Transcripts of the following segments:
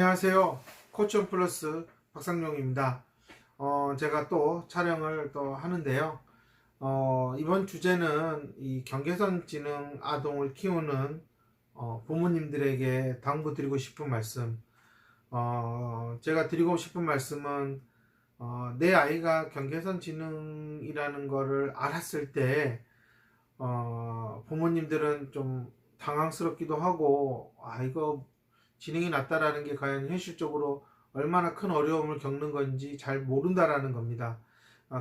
안녕하세요. 코치원 플러스 박상용입니다. 제가 또 촬영을 또 하는데요. 이번 주제는 이 경계선 지능 아동을 키우는 부모님들에게 당부드리고 싶은 말씀. 제가 드리고 싶은 말씀은 내 아이가 경계선 지능이라는 거를 알았을 때 부모님들은 좀 당황스럽기도 하고, 이거 지능이 낮다라는 게 과연 현실적으로 얼마나 큰 어려움을 겪는 건지 잘 모른다라는 겁니다.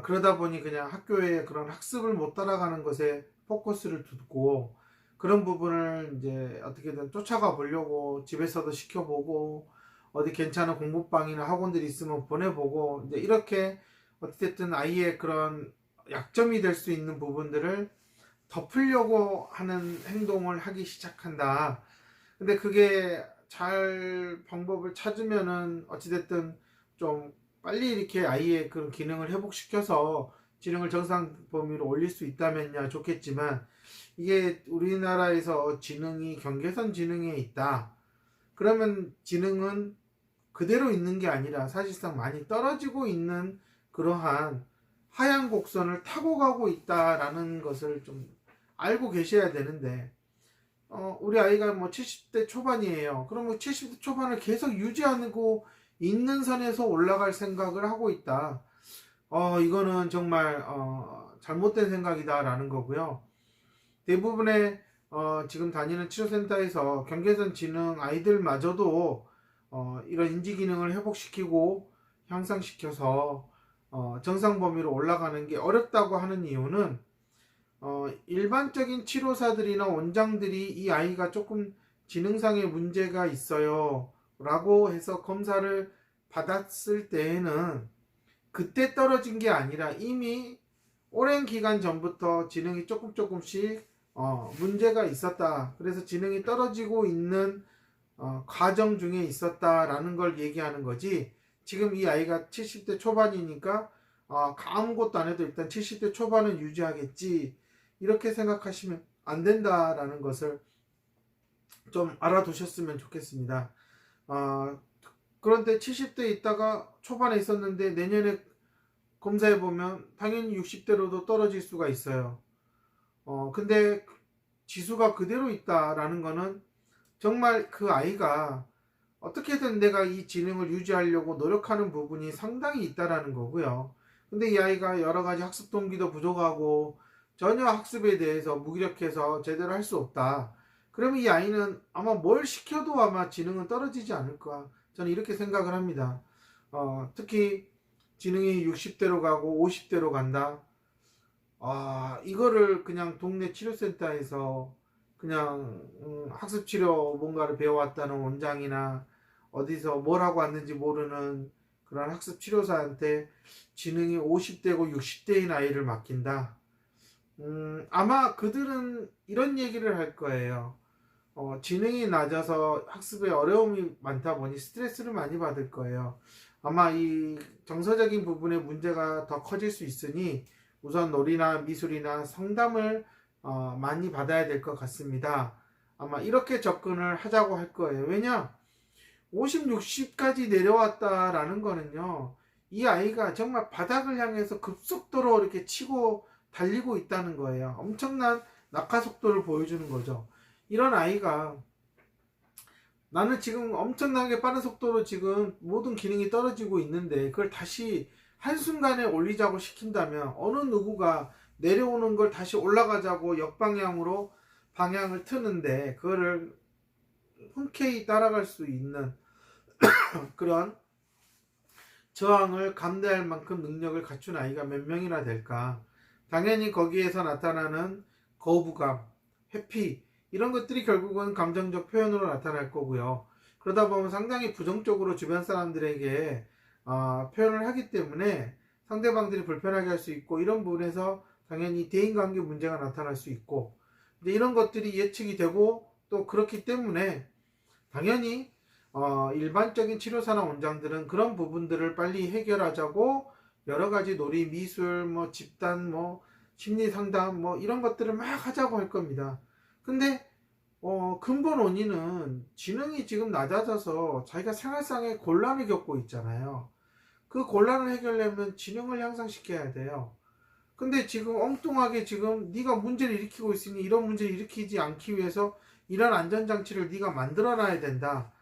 그러다 보니 그냥 학교의 그런 학습을 못 따라가는 것에 포커스를 두고 그런 부분을 이제 어떻게든 쫓아가 보려고 집에서도 시켜보고 어디 괜찮은 공부방이나 학원들이 있으면 보내보고 이제 이렇게 어쨌든 아이의 그런 약점이 될 수 있는 부분들을 덮으려고 하는 행동을 하기 시작한다. 근데 그게 잘 방법을 찾으면은 어찌됐든 좀 빨리 이렇게 아이의 그런 기능을 회복시켜서 지능을 정상 범위로 올릴 수 있다면야 좋겠지만, 이게 우리나라에서 지능이 경계선 지능에 있다. 그러면 지능은 그대로 있는 게 아니라 사실상 많이 떨어지고 있는 그러한 하향 곡선을 타고 가고 있다라는 것을 좀 알고 계셔야 되는데, 우리 아이가 뭐 70대 초반이에요. 그럼 뭐 70대 초반을 계속 유지하고 있는 선에서 올라갈 생각을 하고 있다. 이거는 정말 잘못된 생각이다라는 거고요. 대부분의 지금 다니는 치료센터에서 경계선 지능 아이들마저도 이런 인지 기능을 회복시키고 향상시켜서 정상 범위로 올라가는 게 어렵다고 하는 이유는, 일반적인 치료사들이나 원장들이 이 아이가 조금 지능상의 문제가 있어요 라고 해서 검사를 받았을 때에는 그때 떨어진 게 아니라 이미 오랜 기간 전부터 지능이 조금씩 문제가 있었다. 그래서 지능이 떨어지고 있는 과정 중에 있었다라는 걸 얘기하는 거지, 지금 이 아이가 70대 초반이니까 아무것도 안 해도 일단 70대 초반은 유지하겠지, 이렇게 생각하시면 안 된다라는 것을 좀 알아두셨으면 좋겠습니다. 그런데 70대에 있다가 초반에 있었는데 내년에 검사해보면 당연히 60대로도 떨어질 수가 있어요. 근데 지수가 그대로 있다라는 거는 정말 그 아이가 어떻게든 내가 이 지능을 유지하려고 노력하는 부분이 상당히 있다라는 거고요. 근데 이 아이가 여러 가지 학습 동기도 부족하고 전혀 학습에 대해서 무기력해서 제대로 할 수 없다. 그러면 이 아이는 아마 뭘 시켜도 아마 지능은 떨어지지 않을까, 저는 이렇게 생각을 합니다. 특히 지능이 60대로 가고 50대로 간다. 이거를 그냥 동네 치료센터에서 그냥 학습치료 뭔가를 배워왔다는 원장이나 어디서 뭘 하고 왔는지 모르는 그런 학습치료사한테 지능이 50대고 60대인 아이를 맡긴다. 아마 그들은 이런 얘기를 할 거예요. 지능이 낮아서 학습에 어려움이 많다 보니 스트레스를 많이 받을 거예요. 아마 이 정서적인 부분에 문제가 더 커질 수 있으니 우선 놀이나 미술이나 상담을 많이 받아야 될 것 같습니다. 아마 이렇게 접근을 하자고 할 거예요. 왜냐? 50, 60까지 내려왔다라는 거는요, 이 아이가 정말 바닥을 향해서 급속도로 이렇게 치고 달리고 있다는 거예요. 엄청난 낙하 속도를 보여주는 거죠. 이런 아이가 나는 지금 엄청나게 빠른 속도로 지금 모든 기능이 떨어지고 있는데 그걸 다시 한순간에 올리자고 시킨다면 어느 누구가 내려오는 걸 다시 올라가자고 역방향으로 방향을 트는데 그거를 흔쾌히 따라갈 수 있는 그런 저항을 감내할 만큼 능력을 갖춘 아이가 몇 명이나 될까? 당연히 거기에서 나타나는 거부감, 회피, 이런 것들이 결국은 감정적 표현으로 나타날 거고요. 그러다 보면 상당히 부정적으로 주변 사람들에게 표현을 하기 때문에 상대방들이 불편하게 할 수 있고, 이런 부분에서 당연히 대인관계 문제가 나타날 수 있고, 이제 이런 것들이 예측이 되고 또 그렇기 때문에 당연히 일반적인 치료사나 원장들은 그런 부분들을 빨리 해결하자고 여러 가지 놀이, 미술, 뭐 집단, 뭐 심리 상담, 뭐 이런 것들을 막 하자고 할 겁니다. 근데 근본 원인은 지능이 지금 낮아져서 자기가 생활상의 곤란을 겪고 있잖아요. 그 곤란을 해결하려면 지능을 향상시켜야 돼요. 근데 지금 엉뚱하게 지금 네가 문제를 일으키고 있으니 이런 문제를 일으키지 않기 위해서 이런 안전장치를 네가 만들어 놔야 된다.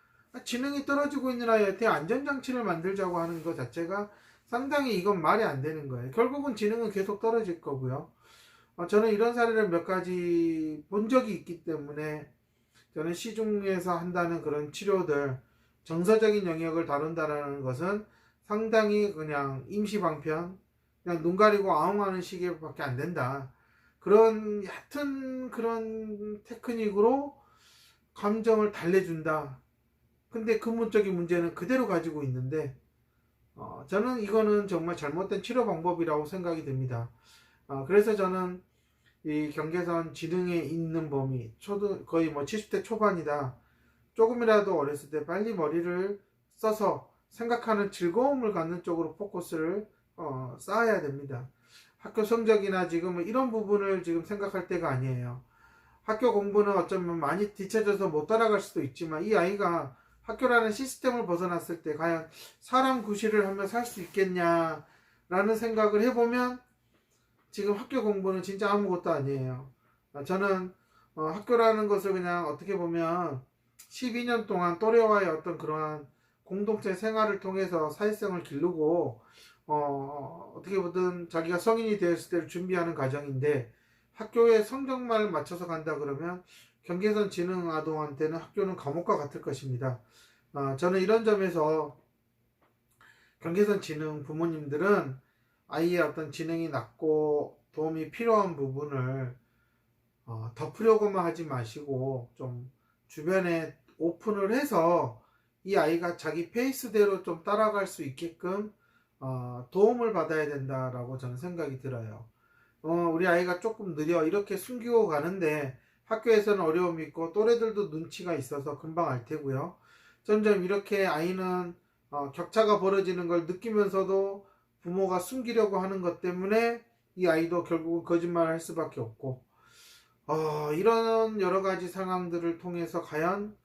지능이 떨어지고 있는 아이한테 안전장치를 만들자고 하는 것 자체가 상당히 이건 말이 안 되는 거예요. 결국은 지능은 계속 떨어질 거고요. 저는 이런 사례를 몇 가지 본 적이 있기 때문에 저는 시중에서 한다는 그런 치료들, 정서적인 영역을 다룬다는 것은 상당히 그냥 임시방편, 그냥 눈 가리고 아웅하는 시기밖에 안 된다. 그런 얕은 그런 테크닉으로 감정을 달래준다. 근데 근본적인 문제는 그대로 가지고 있는데, 저는 이거는 정말 잘못된 치료 방법이라고 생각이 듭니다. 그래서 저는 이 경계선 지능에 있는 범위, 거의 뭐 70대 초반이다. 조금이라도 어렸을 때 빨리 머리를 써서 생각하는 즐거움을 갖는 쪽으로 포커스를 쌓아야 됩니다. 학교 성적이나 지금 이런 부분을 지금 생각할 때가 아니에요. 학교 공부는 어쩌면 많이 뒤쳐져서 못 따라갈 수도 있지만 이 아이가 학교라는 시스템을 벗어났을 때 과연 사람 구실을 하며 살 수 있겠냐라는 생각을 해보면 지금 학교 공부는 진짜 아무것도 아니에요. 저는 학교라는 것을 그냥 어떻게 보면 12년 동안 또래와의 어떤 그러한 공동체 생활을 통해서 사회성을 기르고 어떻게 보든 자기가 성인이 되었을 때를 준비하는 과정인데 학교에 성적만 맞춰서 간다 그러면 경계선 지능 아동한테는 학교는 감옥과 같을 것입니다. 저는 이런 점에서 경계선 지능 부모님들은 아이의 어떤 지능이 낮고 도움이 필요한 부분을 덮으려고만 하지 마시고 좀 주변에 오픈을 해서 이 아이가 자기 페이스대로 좀 따라갈 수 있게끔 도움을 받아야 된다라고 저는 생각이 들어요. 우리 아이가 조금 느려 이렇게 숨기고 가는데 학교에서는 어려움이 있고 또래들도 눈치가 있어서 금방 알 테고요. 점점 이렇게 아이는 격차가 벌어지는 걸 느끼면서도 부모가 숨기려고 하는 것 때문에 이 아이도 결국은 거짓말을 할 수밖에 없고 이런 여러 가지 상황들을 통해서 과연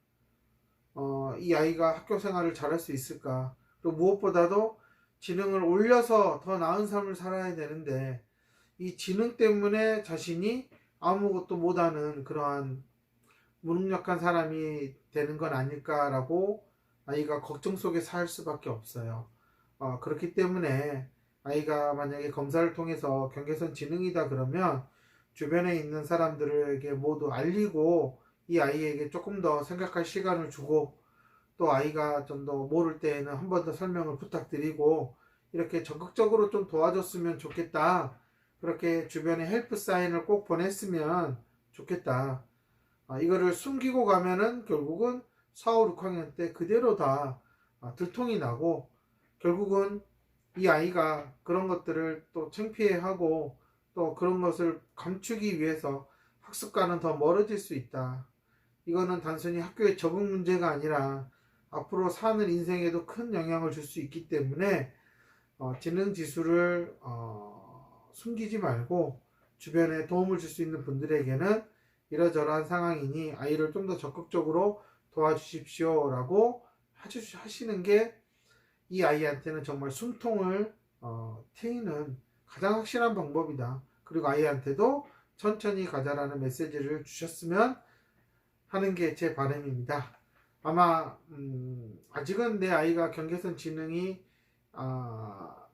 이 아이가 학교 생활을 잘할 수 있을까? 또 무엇보다도 지능을 올려서 더 나은 삶을 살아야 되는데 이 지능 때문에 자신이 아무것도 못하는 그러한 무능력한 사람이 되는 건 아닐까라고 아이가 걱정 속에 살 수밖에 없어요. 그렇기 때문에 아이가 만약에 검사를 통해서 경계선 지능이다 그러면 주변에 있는 사람들에게 모두 알리고 이 아이에게 조금 더 생각할 시간을 주고 또 아이가 좀 더 모를 때에는 한 번 더 설명을 부탁드리고 이렇게 적극적으로 좀 도와줬으면 좋겠다. 그렇게 주변에 헬프 사인을 꼭 보냈으면 좋겠다. 이거를 숨기고 가면은 결국은 4, 5, 6학년 때 그대로 다 들통이 나고 결국은 이 아이가 그런 것들을 또 창피해하고 또 그런 것을 감추기 위해서 학습과는 더 멀어질 수 있다. 이거는 단순히 학교의 적응 문제가 아니라 앞으로 사는 인생에도 큰 영향을 줄 수 있기 때문에 지능 지수를 숨기지 말고 주변에 도움을 줄 수 있는 분들에게는 이러저러한 상황이니 아이를 좀 더 적극적으로 도와주십시오 라고 하시는 게 이 아이한테는 정말 숨통을 트이는 가장 확실한 방법이다. 그리고 아이한테도 천천히 가자라는 메시지를 주셨으면 하는 게 제 바람입니다. 아마 아직은 내 아이가 경계선 지능이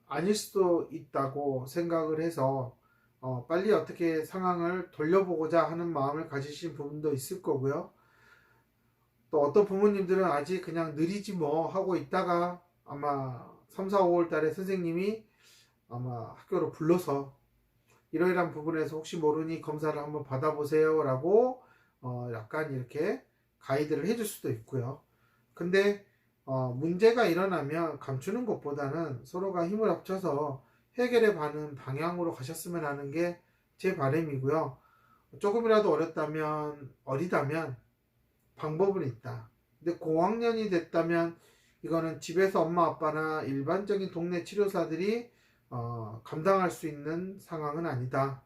아닐 수도 있다고 생각을 해서 빨리 어떻게 상황을 돌려보고자 하는 마음을 가지신 부분도 있을 거고요. 또 어떤 부모님들은 아직 그냥 느리지 뭐 하고 있다가 아마 3, 4, 5월 달에 선생님이 아마 학교로 불러서 이러이러한 부분에서 혹시 모르니 검사를 한번 받아보세요 라고 약간 이렇게 가이드를 해줄 수도 있고요. 근데 문제가 일어나면 감추는 것보다는 서로가 힘을 합쳐서 해결해 가는 방향으로 가셨으면 하는 게 제 바람이고요. 조금이라도 어리다면 방법은 있다. 근데 고학년이 됐다면 이거는 집에서 엄마 아빠나 일반적인 동네 치료사들이 감당할 수 있는 상황은 아니다.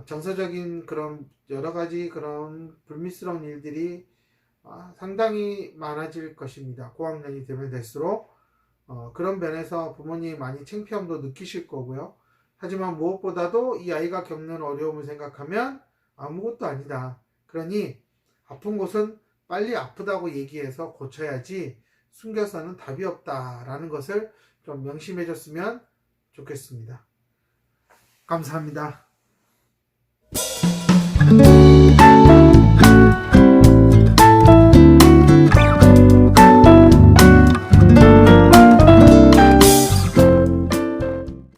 정서적인 그런 여러 가지 그런 불미스러운 일들이 상당히 많아질 것입니다. 고학년이 되면 될수록 그런 면에서 부모님이 많이 창피함도 느끼실 거고요. 하지만 무엇보다도 이 아이가 겪는 어려움을 생각하면 아무것도 아니다. 그러니 아픈 곳은 빨리 아프다고 얘기해서 고쳐야지 숨겨서는 답이 없다라는 것을 좀 명심해 줬으면 좋겠습니다. 감사합니다.